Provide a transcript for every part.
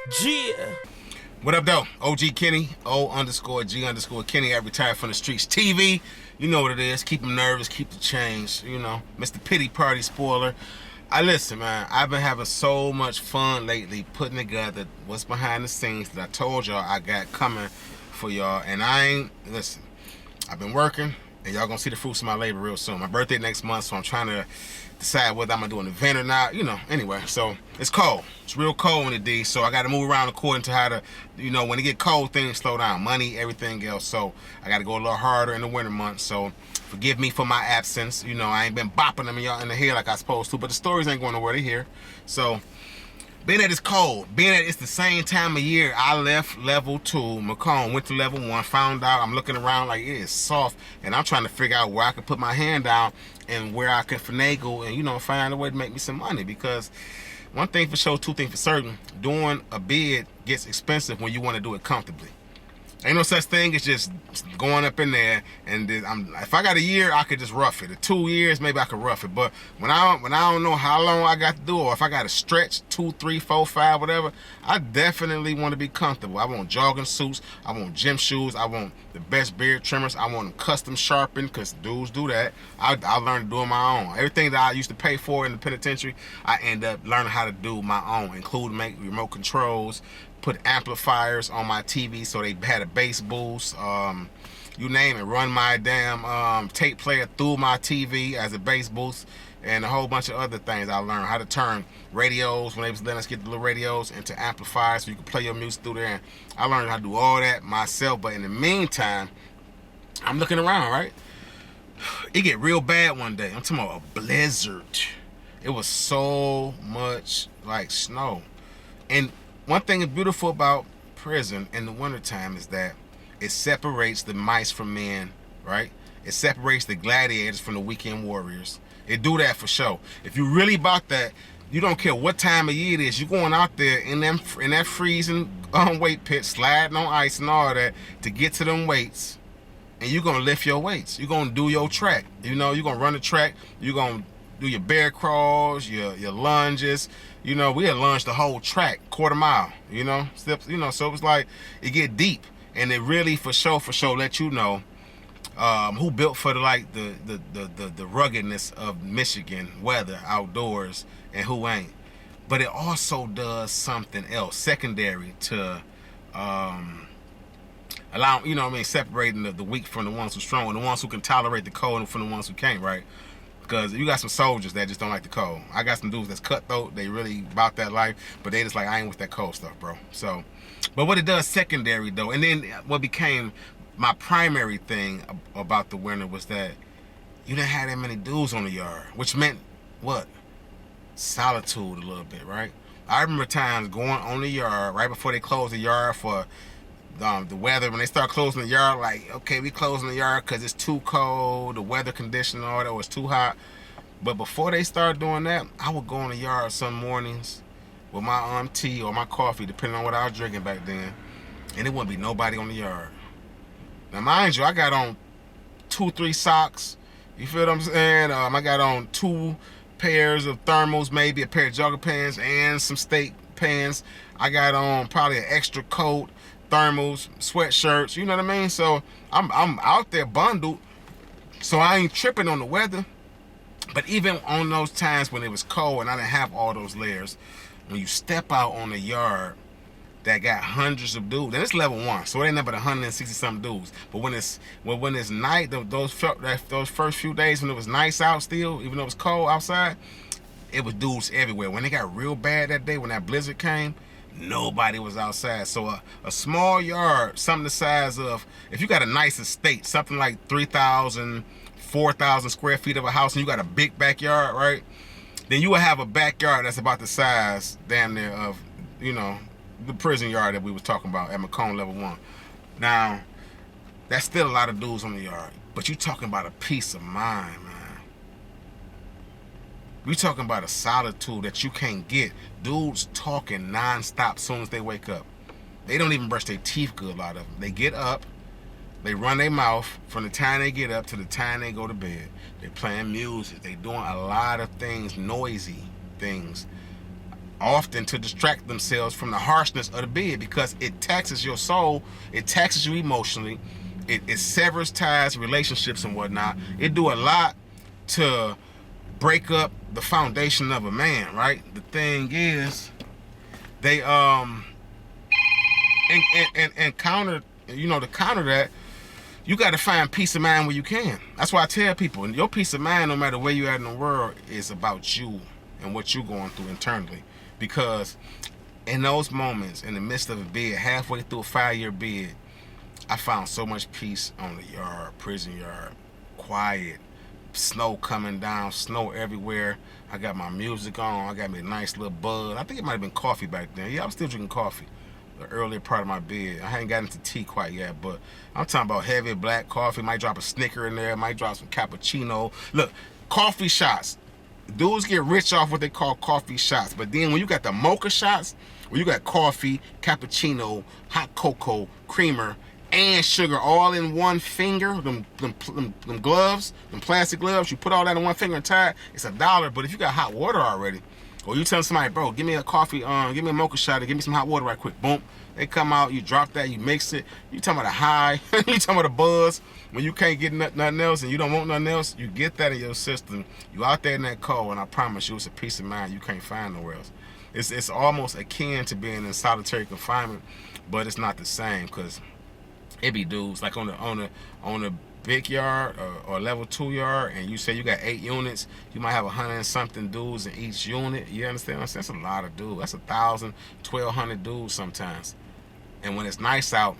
Yeah. What up, though? OG Kenny, O_G_Kenny. I retired from the streets. TV, you know what it is. Keep them nervous, keep the change. You know, Mr. Pity Party spoiler. I listen, man. I've been having so much fun lately putting together what's behind the scenes that I told y'all I got coming for y'all. And I ain't listen. I've been working, and y'all gonna see the fruits of my labor real soon. My birthday next month, so I'm trying to decide whether I'm gonna do an event or not. You know, anyway, so it's cold. It's real cold in the D, so I gotta move around according to how to, when it get cold, things slow down. Money, everything else. So I gotta go a little harder in the winter months. So forgive me for my absence. I ain't been bopping them in the head like I supposed to, but the stories ain't going nowhere. They here. So being that it's cold, being that it's the same time of year, I left level 2, Macomb, went to level 1, found out I'm looking around like it is soft, and I'm trying to figure out where I can put my hand down and where I can finagle and, find a way to make me some money. Because one thing for sure, two things for certain, doing a bid gets expensive when you want to do it comfortably. Ain't no such thing as just going up in there and if I got a year, I could just rough it. Or 2 years, maybe I could rough it. But when I don't know how long I got to do, or if I got to stretch 2, 3, 4, 5, whatever, I definitely want to be comfortable. I want jogging suits. I want gym shoes. I want the best beard trimmers. I want them custom sharpened because dudes do that. I learned to do it my own. Everything that I used to pay for in the penitentiary, I end up learning how to do my own, including make remote controls, put amplifiers on my TV so they had a bass boost, you name it, run my damn tape player through my TV as a bass boost, and a whole bunch of other things. I learned how to turn radios, when they was letting us get the little radios, into amplifiers so you can play your music through there. And I learned how to do all that myself. But in the meantime, I'm looking around, right? It get real bad one day. I'm talking about a blizzard. It was so much like snow. And one thing that's beautiful about prison in the wintertime is that it separates the mice from men, right? It separates the gladiators from the weekend warriors. It do that for sure. If you really about that, you don't care what time of year it is, you're going out there in that freezing weight pit, sliding on ice and all that to get to them weights, and you're gonna lift your weights. You're gonna do your track. You're gonna run the track. You're gonna do your bear crawls, your lunges. We had lunged the whole track, quarter mile. Steps. So it was like it get deep, and it really for sure let you know who built for the ruggedness of Michigan weather outdoors and who ain't. But it also does something else secondary to allow separating the weak from the ones who strong, and the ones who can tolerate the cold from the ones who can't, right? Because you got some soldiers that just don't like the cold. I got some dudes that's cutthroat. They really about that life, but they just like, I ain't with that cold stuff, bro. So, but what it does secondary though, and then what became my primary thing about the winter was that you didn't have that many dudes on the yard, which meant what? Solitude a little bit, right? I remember times going on the yard right before they closed the yard for the weather. When they start closing the yard, like, okay, we closing the yard because it's too cold, the weather condition, all that was too hot. But before they start doing that, I would go in the yard some mornings with my tea or my coffee, depending on what I was drinking back then, and it wouldn't be nobody on the yard. Now, mind you, I got on 2, 3 socks. You feel what I'm saying? I got on 2 pairs of thermals, maybe a pair of jogger pants and some state pants. I got on probably an extra coat, thermals, sweatshirts, you know what I mean? So I'm out there bundled, so I ain't tripping on the weather. But even on those times when it was cold and I didn't have all those layers, when you step out on the yard that got hundreds of dudes, and it's level 1, so it ain't nothing but 160 something dudes. But when it's night, those first few days when it was nice out still, even though it was cold outside, it was dudes everywhere. When it got real bad that day, when that blizzard came, nobody was outside. So a small yard, something the size of, if you got a nice estate, something like 3,000, 4,000 square feet of a house, and you got a big backyard, right? Then you will have a backyard that's about the size, damn near, of, the prison yard that we was talking about at Macomb level 1. Now, that's still a lot of dudes on the yard, but you talking about a peace of mind, man. We talking about a solitude that you can't get. Dudes talking non-stop as soon as they wake up. They don't even brush their teeth good, a lot of them. They get up, they run their mouth from the time they get up to the time they go to bed. They playing music. They doing a lot of things, noisy things. often to distract themselves from the harshness of the bed, because it taxes your soul, it taxes you emotionally, it severs ties, relationships, and whatnot. It do a lot to break up the foundation of a man, right? The thing is, they and counter, to counter that, you got to find peace of mind where you can. That's why I tell people, your peace of mind, no matter where you at in the world, is about you and what you're going through internally. Because in those moments, in the midst of a bid, halfway through a 5-year bid, I found so much peace on the yard, prison yard, quiet, snow coming down, snow everywhere. I got my music on. I got me a nice little bud. I think it might have been coffee back then. Yeah, I was still drinking coffee. The earlier part of my bid. I hadn't gotten into tea quite yet, but I'm talking about heavy black coffee. Might drop a Snicker in there. Might drop some cappuccino. Look, coffee shots. Dudes get rich off what they call coffee shots. But then when you got the mocha shots, where you got coffee, cappuccino, hot cocoa, creamer, and sugar all in one finger, them gloves, them plastic gloves, you put all that in one finger and tie it, it's $1. But if you got hot water already, or you tell somebody, bro, give me a coffee, give me a mocha shot, and give me some hot water right quick, boom, they come out, you drop that, you mix it, you talking about a high, you talking about a buzz. When you can't get nothing else and you don't want nothing else, you get that in your system, you out there in that cold, and I promise you, it's a peace of mind you can't find nowhere else. It's almost akin to being in solitary confinement, but it's not the same, because it be dudes like on the big yard or level 2 yard, and you say you got 8 units, you might have 100 and something dudes in each unit. You understand what I'm saying? That's a lot of dudes. That's 1,000, 1,200 dudes sometimes. And when it's nice out,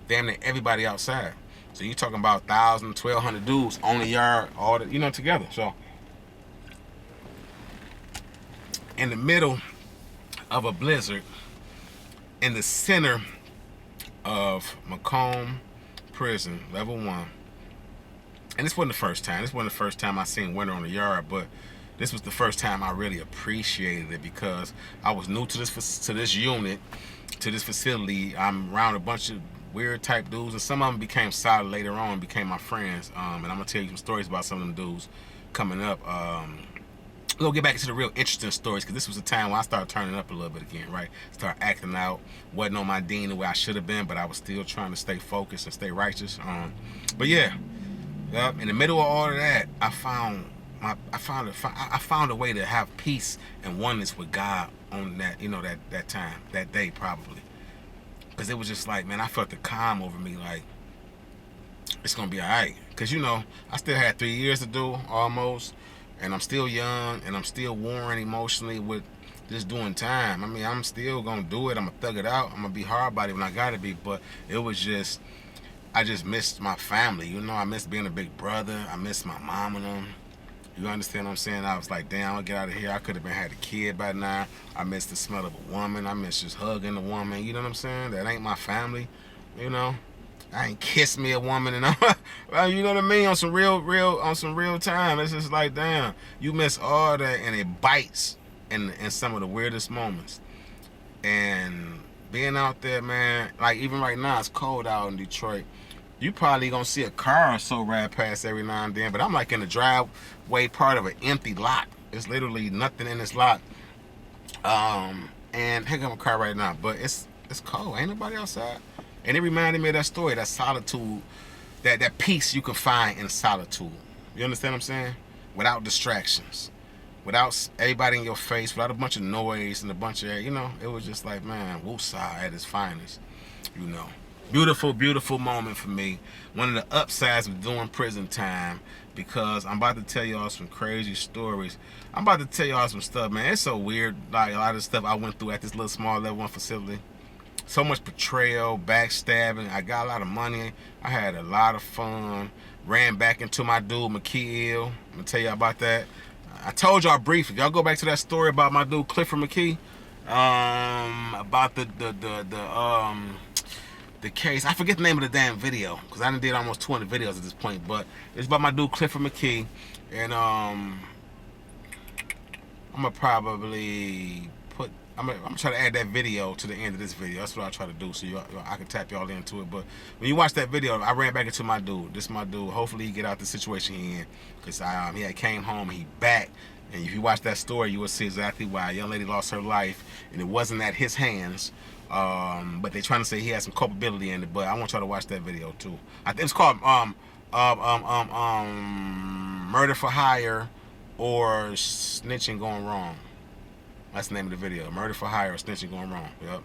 damn near everybody outside. So you talking about 1,000, 1,200 dudes on the yard, all the, together. So in the middle of a blizzard, in the center of Macomb prison, level 1. And this wasn't the first time. This wasn't the first time I seen winter on the yard, but this was the first time I really appreciated it, because I was new to this unit, to this facility. I'm around a bunch of weird type dudes, and some of them became solid later on, became my friends. And I'm gonna tell you some stories about some of them dudes coming up. We'll get back into the real interesting stories, because this was a time when I started turning up a little bit again, right? Started acting out, wasn't on my dean the way I should have been, but I was still trying to stay focused and stay righteous. But yeah, in the middle of all of that, I found a way to have peace and oneness with God on that, that time, that day probably, because it was just like, man, I felt the calm over me, like it's gonna be all right, because I still had 3 years to do almost. And I'm still young, and I'm still worn emotionally with just doing time. I mean, I'm still gonna do it. I'm gonna thug it out. I'm gonna be hard body when I gotta be. But it was just, I just missed my family. I missed being a big brother. I missed my mom and them. You understand what I'm saying? I was like, damn, I'll get out of here. I could have had a kid by now. I miss the smell of a woman. I miss just hugging a woman. You know what I'm saying? That ain't my family. I ain't kissed me a woman, and you know what I mean, on some real time. It's just like, damn, you miss all that, and it bites in some of the weirdest moments. And being out there, man, like even right now, it's cold out in Detroit. You probably gonna see a car or so ride past every now and then, but I'm like in the driveway part of an empty lot. It's literally nothing in this lot. And heck, I'm a car right now, but it's cold. Ain't nobody outside. And it reminded me of that story, that solitude, that peace you can find in solitude. You understand what I'm saying? Without distractions, without everybody in your face, without a bunch of noise and a bunch of, it was just like, man, woosah at its finest, Beautiful, beautiful moment for me. One of the upsides of doing prison time, because I'm about to tell y'all some crazy stories. I'm about to tell y'all some stuff, man. It's so weird, like a lot of stuff I went through at this little small level 1 facility. So much betrayal, backstabbing. I got a lot of money. I had a lot of fun. Ran back into my dude, McKee. I'm going to tell y'all about that. I told y'all briefly. Y'all go back to that story about my dude, Clifford McKee. About the case. I forget the name of the damn video, because I done did almost 200 videos at this point. But it's about my dude, Clifford McKee. And I'm going to probably put I'm gonna try to add that video to the end of this video. That's what I try to do, so I can tap y'all into it. But when you watch that video, I ran back into my dude. This is my dude. Hopefully he get out the situation he in, cause he had came home, he back, and if you watch that story, you will see exactly why a young lady lost her life, and it wasn't at his hands. But they trying to say he had some culpability in it. But I want y'all to watch that video too. I think it's called murder for hire or snitching going wrong. That's the name of the video. Murder for hire or snitching going wrong. Yep.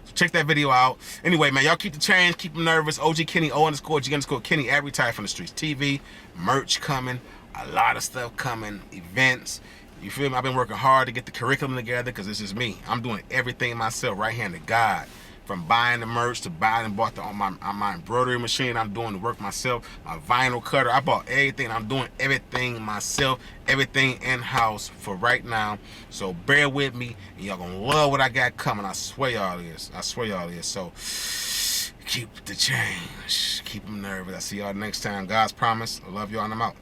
So check that video out. Anyway, man, y'all keep the change, keep them nervous. OG Kenny, O_G_Kenny, every time from the streets. TV, merch coming, a lot of stuff coming, events. You feel me? I've been working hard to get the curriculum together because this is me. I'm doing everything myself, right-handed God. From buying the merch to buying and bought on my embroidery machine. I'm doing the work myself. My vinyl cutter. I bought everything. I'm doing everything myself. Everything in-house for right now. So bear with me. And y'all gonna love what I got coming. I swear y'all is. I swear y'all is. So keep the change. Keep them nervous. I see y'all next time. God's promise. I love y'all and I'm out.